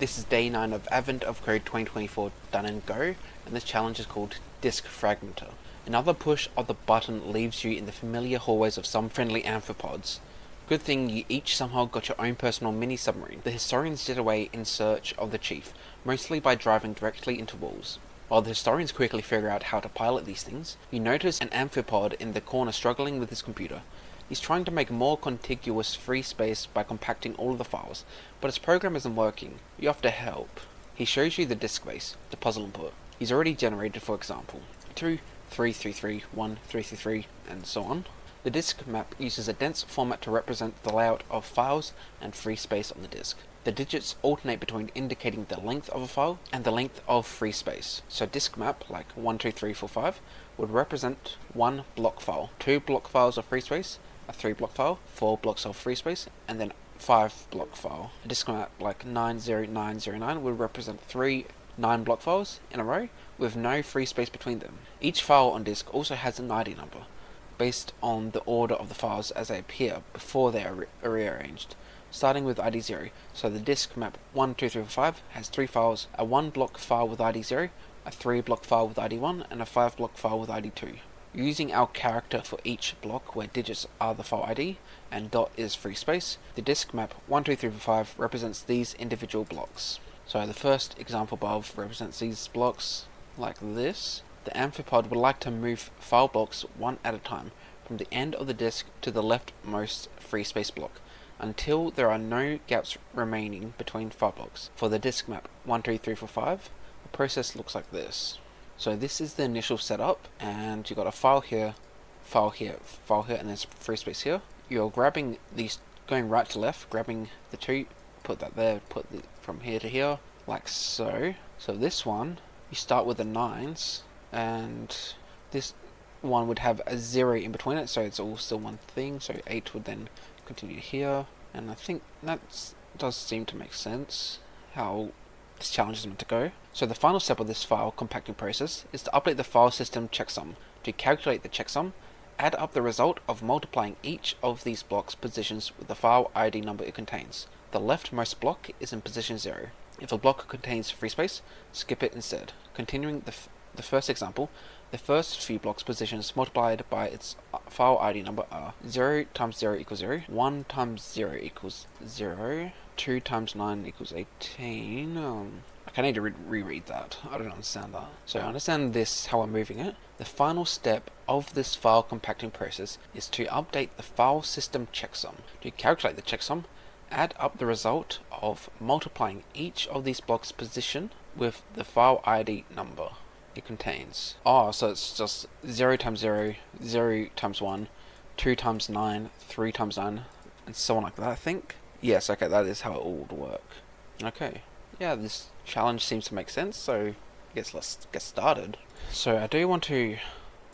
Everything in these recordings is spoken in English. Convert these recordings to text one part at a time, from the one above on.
This is day 9 of Advent of Code 2024 Done and Go, and this challenge is called Disk Fragmenter. Another push of the button leaves you in the familiar hallways of some friendly amphipods. Good thing you each somehow got your own personal mini-submarine. The historians jet away in search of the chief, mostly by driving directly into walls. While the historians quickly figure out how to pilot these things, you notice an amphipod in the corner struggling with his computer. He's trying to make more contiguous free space by compacting all of the files, but his program isn't working. You have to help. He shows you the disk space, the puzzle input. He's already generated, for example, 2, 3, 3, 3, 1, 3, 3, 3, and so on. The disk map uses a dense format to represent the layout of files and free space on the disk. The digits alternate between indicating the length of a file and the length of free space. So disk map, like 1, 2, 3, 4, 5, would represent 1 block file, 2 block files of free space, a 3 block file, 4 blocks of free space, and then 5 block file. A disk map like 90909 would represent 3 9 block files in a row with no free space between them. Each file on disk also has an ID number, based on the order of the files as they appear before they are rearranged, starting with ID 0. So the disk map 1, 2, 3, 4, 5 has 3 files, a 1 block file with ID 0, a 3 block file with ID 1, and a 5 block file with ID 2. Using our character for each block where digits are the file ID and dot is free space, the disk map 1, 2, 3, 4, 5 represents these individual blocks. So the first example above represents these blocks like this. The amphipod would like to move file blocks one at a time from the end of the disk to the leftmost free space block until there are no gaps remaining between file blocks. For the disk map 1, 2, 3, 4, 5, the process looks like this. So this is the initial setup, and you've got a file here, file here, file here, and there's free space here. You're grabbing these, going right to left, grabbing the 2, put that there, put it from here to here, like so. So this one, you start with the 9s, and this one would have a 0 in between it, so it's all still one thing. So 8 would then continue here, and I think that does seem to make sense, how this challenge is meant to go. So the final step of this file compacting process is to update the file system checksum. To calculate the checksum, add up the result of multiplying each of these blocks' positions with the file ID number it contains. The leftmost block is in position 0. If a block contains free space, skip it instead. Continuing the first example, the first few blocks' positions multiplied by its file ID number are 0 times 0 equals 0, 1 times 0 equals 0, 2 times 9 equals 18. I need to reread that. I don't understand that. So I understand this, how I'm moving it. The final step of this file compacting process is to update the file system checksum. To calculate the checksum, add up the result of multiplying each of these blocks' position with the file ID number it contains. So it's just 0 times 0, 0 times 1, 2 times 9, 3 times 9, and so on like that, I think. Yes, okay, that is how it all would work. Okay. Yeah, this challenge seems to make sense, so I guess let's get started. So I do want to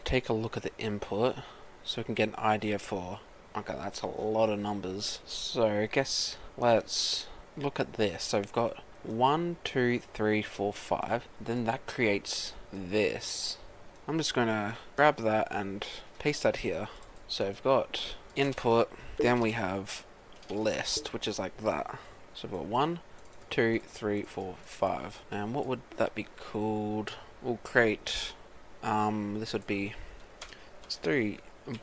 take a look at the input so we can get an idea for... Okay, that's a lot of numbers. So I guess let's look at this. So we've got 1, 2, 3, 4, 5. Then that creates this. I'm just going to grab that and paste that here. So we've got input, then we have list, which is like that. So we've got 1, 2, 3, 4, 5. And what would that be called? We'll create, this would be, it's 3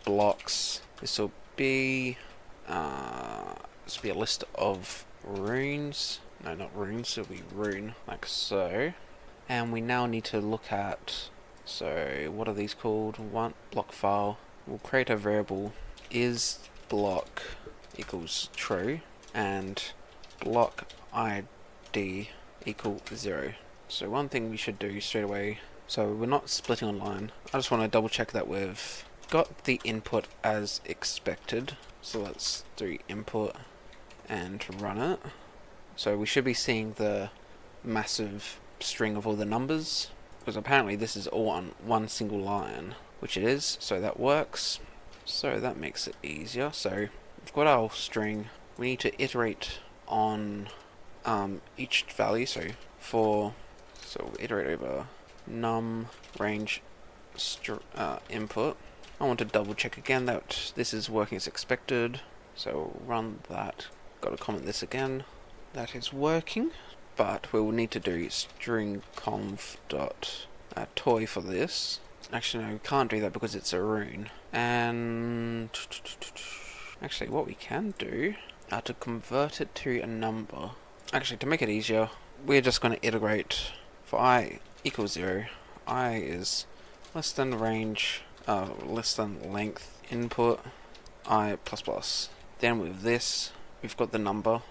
blocks. This will be, this will be a list of runes. No, not runes, it'll be rune, like so. And we now need to look at, so what are these called? One block file. We'll create a variable is block equals true, and block ID equal 0. So one thing we should do straight away, so we're not splitting online. I just want to double check that we've got the input as expected. So let's do input and run it. So we should be seeing the massive string of all the numbers, because apparently this is all on one single line, which it is, so that works. So that makes it easier. So we've got our string, we need to iterate on each value. So we'll iterate over num range input. I want to double check again that this is working as expected, so run that. Got to comment this again. That is working. but we will need to do string conf dot toy for this. Actually, no, we can't do that because it's a rune. And actually, what we can do to convert it to a number. Actually, to make it easier, we're just going to iterate for I equals 0. I is less than range, less than length input, I plus plus. Then with this, we've got the number,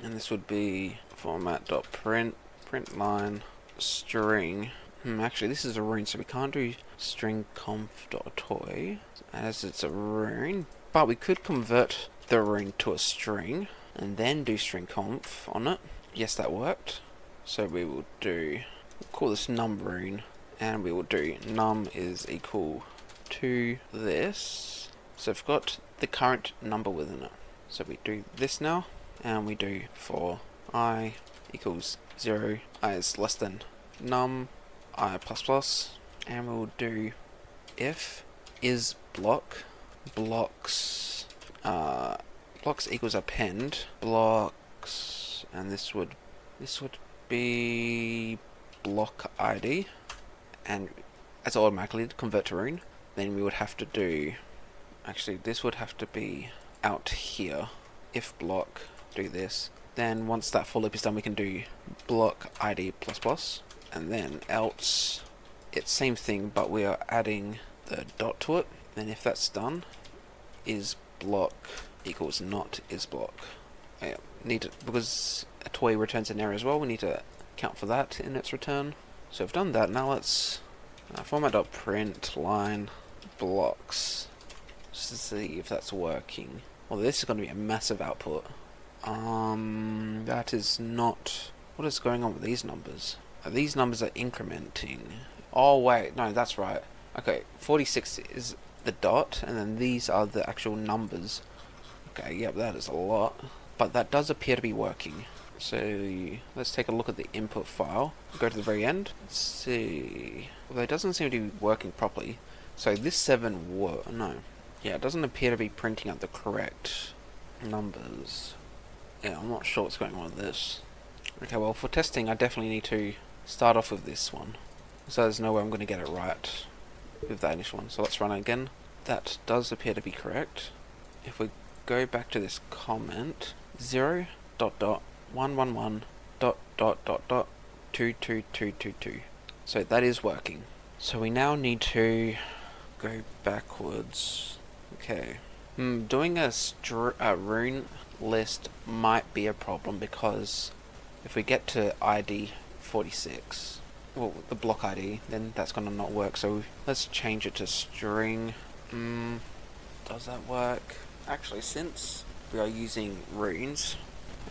and this would be format.print, print line, string. Actually, this is a rune, so we can't do string conf.toy as it's a rune, but we could convert the rune to a string and then do string conf on it. Yes, that worked. So we will do, we'll call this num rune, and we will do num is equal to this. So we've got the current number within it. So we do this now, and we do for I equals 0, I is less than num, I plus plus, and we'll do if is block, blocks equals append, blocks, and this would be block ID, and as automatically convert to rune. Then we would have to do, actually this would have to be out here, if block, do this. Then once that for loop is done, we can do block ID plus plus, and then else, it's same thing, but we are adding the dot to it. Then if that's done, is block equals not is block. I need to, because a toy returns an error as well, we need to account for that in its return. So I've done that. Now let's format.print line blocks, just to see if that's working. Well, this is going to be a massive output. That is not, what is going on with these numbers? These numbers are incrementing. Oh wait, no, that's right. Okay, 46 is the dot, and then these are the actual numbers. Okay, yep, that is a lot. But that does appear to be working. So let's take a look at the input file. Go to the very end. Let's see. Although it doesn't seem to be working properly. So this 7 no. Yeah, it doesn't appear to be printing out the correct numbers. Yeah, I'm not sure what's going on with this. Okay, well, for testing, I definitely need to start off with this one. So there's no way I'm going to get it right with that initial one. So let's run it again. That does appear to be correct. If we go back to this comment, 0 dot dot 111 dot dot dot dot 22222. So that is working. So we now need to go backwards. Okay. Doing a rune list might be a problem, because if we get to ID 46, well, the block ID, then that's going to not work. So let's change it to string. Does that work? Actually, since we are using runes,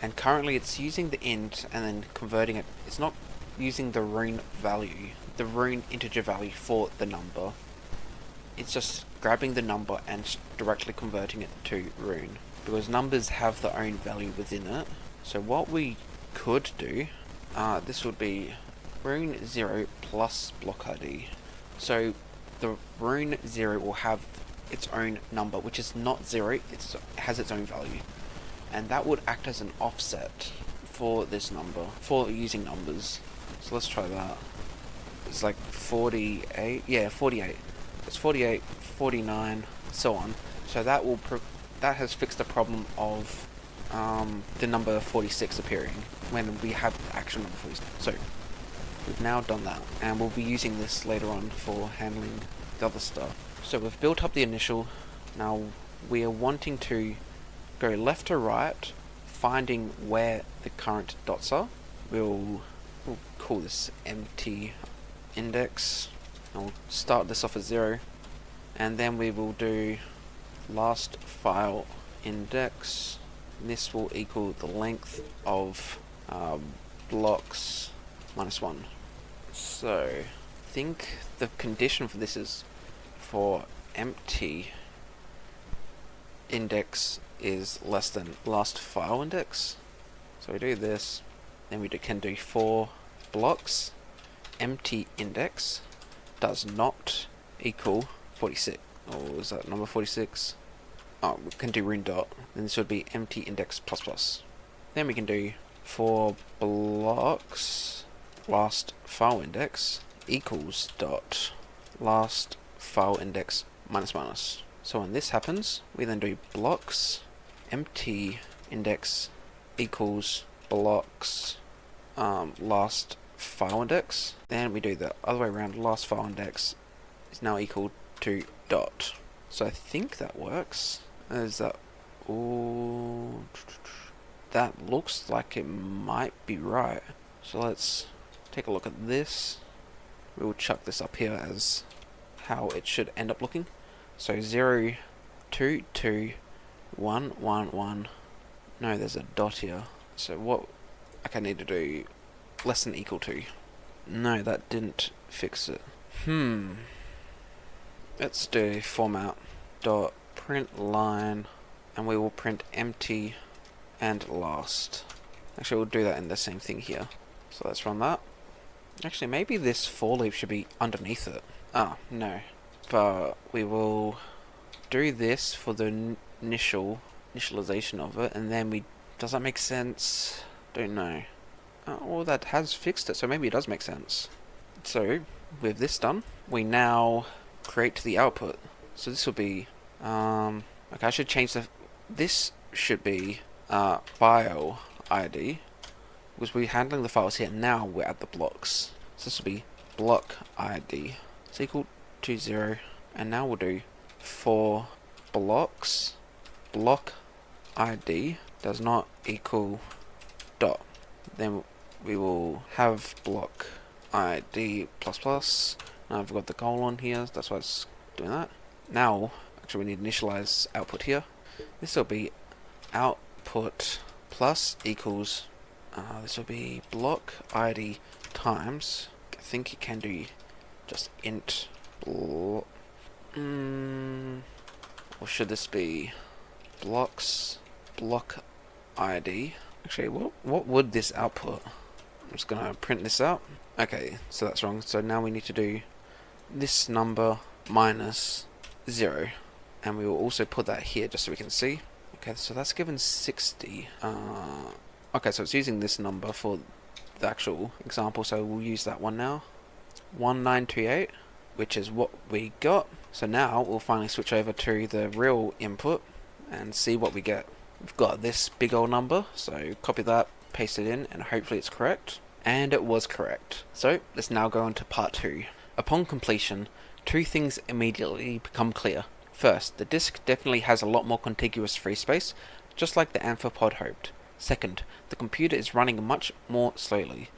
and currently it's using the int and then converting it, it's not using the rune value, the rune integer value for the number. It's just grabbing the number and directly converting it to rune, because numbers have their own value within it. So what we could do, this would be rune 0 plus block ID. So the rune 0 will have its own number, which is not 0, it has its own value, and that would act as an offset for this number, for using numbers. So let's try that. It's like 48, yeah, 48. It's 48, 49, so on. So that will that has fixed the problem of the number 46 appearing when we have the actual number 46. So we've now done that, and we'll be using this later on for handling the other stuff. So we've built up the initial. Now we are wanting to go left to right, finding where the current dots are. We'll call this empty index. I'll start this off at 0, and then we will do last file index. This will equal the length of blocks minus 1. So I think the condition for this is for empty index is less than last file index. So we do this, then we can do for blocks empty index does not equal 46. Or is that number 46? Oh, we can do rune dot. Then this would be empty index plus plus. Then we can do for blocks last file index equals dot last file index minus minus. So when this happens, we then do blocks empty index equals blocks last file index. Then we do the other way around. Last file index is now equal to dot. So I think that works. Is that? Ooh, that looks like it might be right. So let's take a look at this. We will chuck this up here as how it should end up looking. So 0, 2, 2, 1, 1, 1. No, there's a dot here. So what I need to do less than equal to. No, that didn't fix it. Let's do format dot print line, and we will print empty and last. Actually, we'll do that in the same thing here. So let's run that. Actually, maybe this for loop should be underneath it. Ah, no. But we will do this for the initialization of it, and then we... Does that make sense? Don't know. Well, that has fixed it, so maybe it does make sense. So, with this done, we now create the output. So this will be... okay, I should change the... This should be file ID, because we're handling the files here. Now we're at the blocks. So this will be block ID. It's equal to 0. And now we'll do for blocks, block ID does not equal dot. Then we will have block ID plus plus. Now I've got the colon here, that's why it's doing that. Now, actually we need to initialize output here. This will be output plus equals, this will be block ID times, I think it can do just int block, or should this be blocks block ID? Actually, what would this output? I'm just gonna print this out. Okay, so that's wrong. So now we need to do this number minus 0, and we will also put that here just so we can see. Okay, so that's given 60. Okay, so it's using this number for the actual example, so we'll use that one now. 1928, which is what we got. So now we'll finally switch over to the real input and see what we get. We've got this big old number, so copy that, paste it in, and hopefully it's correct. And it was correct. So let's now go on to part 2. Upon completion, two things immediately become clear. First, the disk definitely has a lot more contiguous free space, just like the amphipod hoped. Second, the computer is running much more slowly.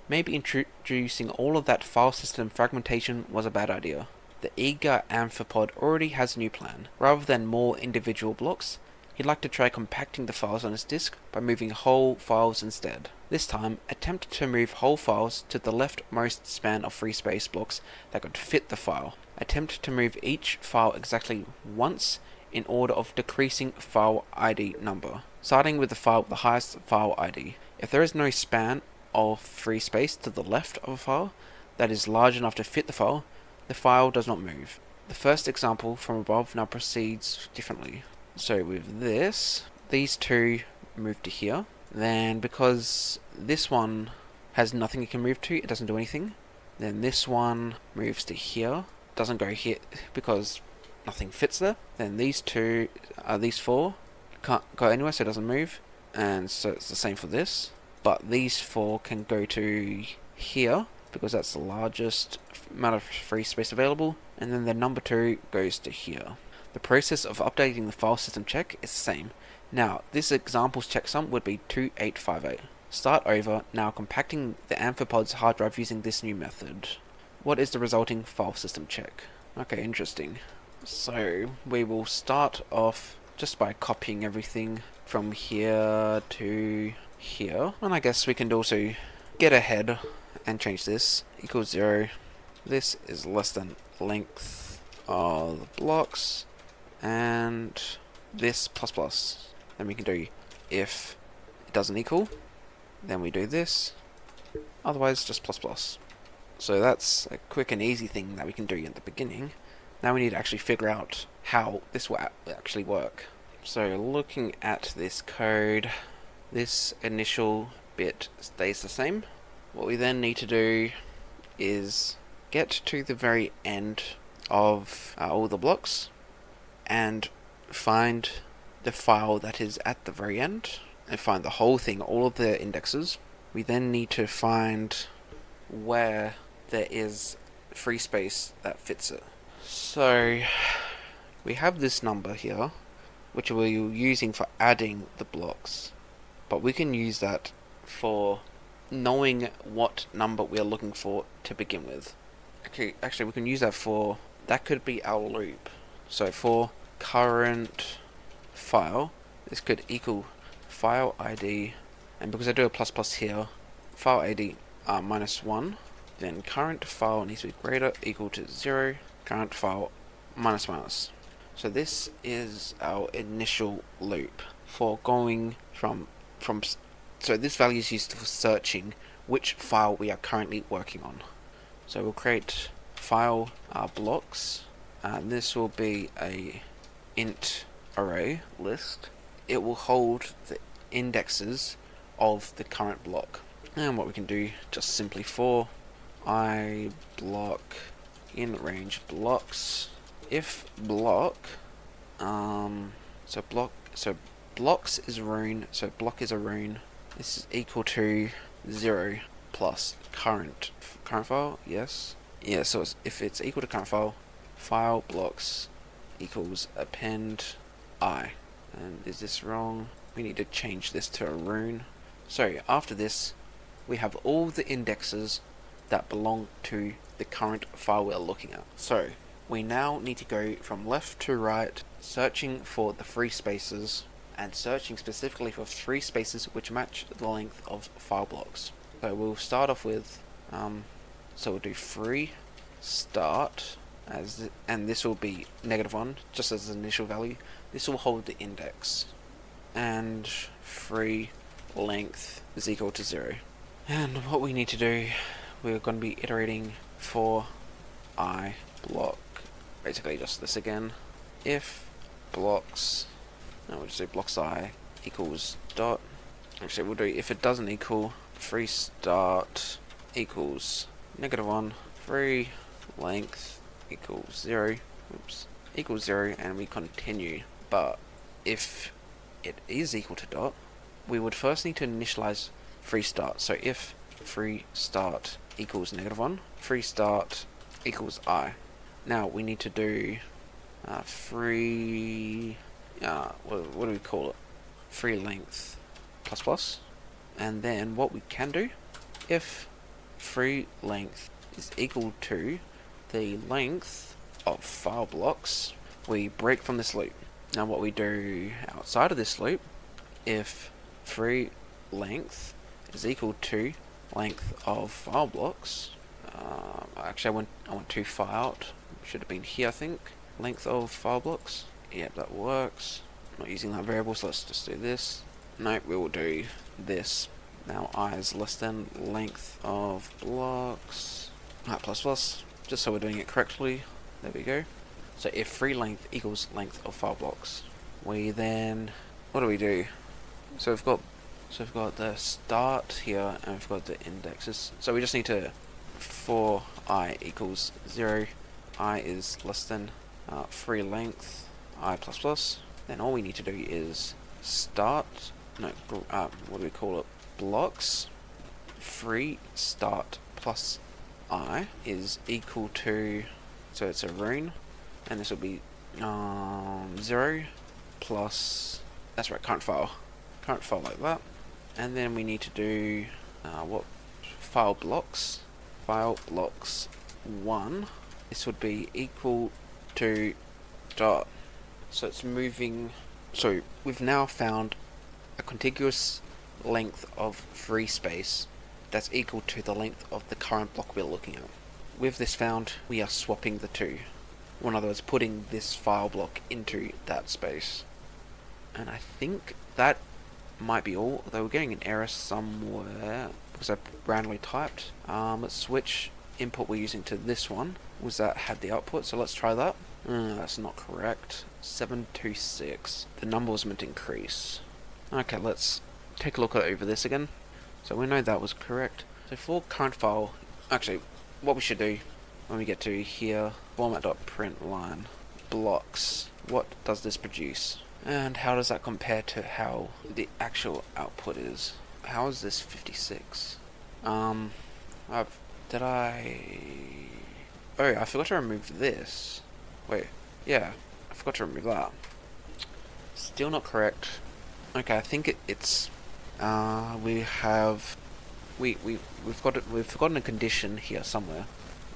Maybe introducing all of that file system fragmentation was a bad idea. The eager amphipod already has a new plan. Rather than more individual blocks, he'd like to try compacting the files on his disk by moving whole files instead. This time, attempt to move whole files to the leftmost span of free space blocks that could fit the file. Attempt to move each file exactly once in order of decreasing file ID number, starting with the file with the highest file ID. If there is no span of free space to the left of a file that is large enough to fit the file does not move. The first example from above now proceeds differently. So with this, these two move to here. Then because this one has nothing it can move to, it doesn't do anything. Then this one moves to here, doesn't go here because nothing fits there. Then these two, these four, can't go anywhere, so it doesn't move. And so it's the same for this. But these four can go to here because that's the largest amount of free space available. And then the number 2 goes to here. The process of updating the file system check is the same. Now, this example's checksum would be 2858. Start over, now compacting the amphipod's hard drive using this new method. What is the resulting file system check? Okay, interesting. So, we will start off just by copying everything from here to here. And I guess we can also get ahead and change this. Equals 0. This is less than length of the blocks. And this plus plus. Then we can do if it doesn't equal, then we do this. Otherwise, just plus plus. So that's a quick and easy thing that we can do in the beginning. Now we need to actually figure out how this will actually work. So looking at this code, this initial bit stays the same. What we then need to do is get to the very end of all the blocks and find the file that is at the very end and find the whole thing, all of the indexes. We then need to find where there is free space that fits it. So we have this number here, which we're using for adding the blocks, but we can use that for knowing what number we're looking for to begin with. Okay, actually we can use that for, that could be our loop. So for current file, this could equal file ID, and because I do a plus plus here, file ID -1, then current file needs to be greater equal to 0, current file minus minus. So this is our initial loop for going from so this value is used for searching which file we are currently working on. So we'll create file blocks, and this will be a int array list. It will hold the indexes of the current block. And what we can do, just simply for I block in range blocks, if block so blocks is rune, so block is a rune, this is equal to 0 plus current file, yes. Yeah, so if it's equal to current file blocks equals append I. And is this wrong? We need to change this to a rune. So after this, we have all the indexes that belong to the current file we're looking at. So we now need to go from left to right, searching for the free spaces, and searching specifically for free spaces which match the length of file blocks. So we'll start off with, so we'll do free start, and this will be -1, just as an initial value. This will hold the index, and free length is equal to 0. And what we need to do, we're going to be iterating for I block, basically just this again. If blocks, no, we'll just do blocks I equals dot. Actually, we'll do if it doesn't equal, free start equals -1, free length equals 0, equals 0, and we continue. But if it is equal to dot, we would first need to initialize free start. So if free start equals -1, free start equals I. Now we need to do free, what do we call it? Free length plus plus. And then what we can do, if free length is equal to the length of file blocks, we break from this loop. Now what we do outside of this loop, if free length is equal to length of file blocks, actually I went too far out, should have been here I think, length of file blocks, yep, that works. I'm not using that variable, so let's just do this. Nope, we will do this. Now I is less than length of blocks, plus plus, just so we're doing it correctly. There we go. So if free length equals length of file blocks, we then, what do we do? So we've got the start here, and we've got the indexes. So we just need to, for I equals 0, I is less than free length I plus plus. Then all we need to do is start, what do we call it? Blocks. Free start plus I is equal to, so it's a rune, and this will be 0 plus, that's right, current file like that. And then we need to do what, file blocks 1, this would be equal to dot. So it's moving, so we've now found a contiguous length of free space that's equal to the length of the current block we're looking at. With this found, we are swapping the two. In other words, putting this file block into that space. And I think that might be all, although we're getting an error somewhere because I randomly typed. Let's switch input we're using to this one, was that had the output, so let's try that. That's not correct. 726. The number was meant to increase. Okay, let's take a look at over this again. So we know that was correct. So for current file, actually, what we should do when we get to here, format.println blocks, what does this produce? And how does that compare to how the actual output is? How is this 56? I forgot to remove this. Wait, yeah, I forgot to remove that. Still not correct. Okay, I think it's we've forgotten a condition here somewhere.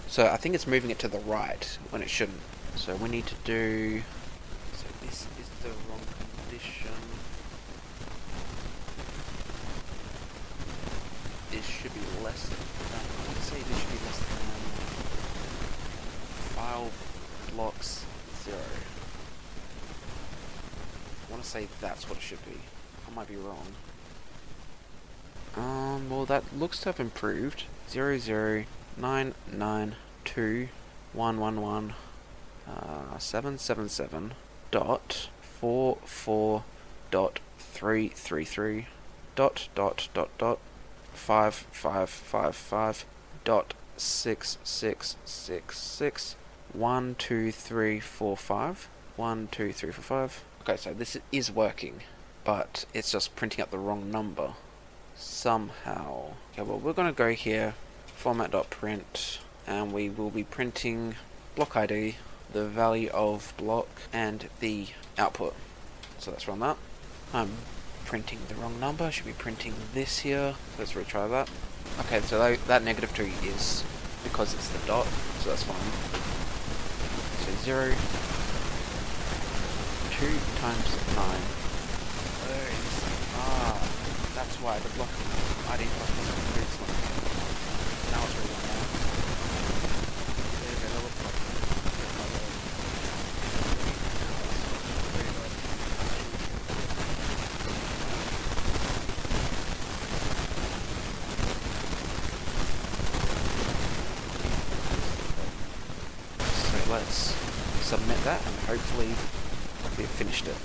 So I think it's moving it to the right when it shouldn't. So we need to do. So this is the wrong condition. This should be less than. Let's say this should be less than file blocks 0. I want to say that's what it should be. I might be wrong. Well, that looks to have improved. 00992111777 dot 44.333 dot 5555 dot 6666 12345 12345. Okay, so this is working, but it's just printing out the wrong number somehow. Okay, well, we're going to go here, format.print, and we will be printing block ID, the value of block, and the output. So let's run that. I'm printing the wrong number, should be printing this here. Let's retry that. Okay, so that -2 is because it's the dot, so that's fine. So 0, 2 times 9. That's why the block ID block is very slow. Now it's really now. So let's submit that and hopefully we've finished it.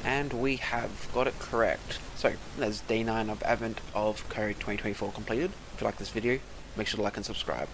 And we have got it correct. So there's day 9 of Advent of Code 2024 completed. If you like this video, make sure to like and subscribe.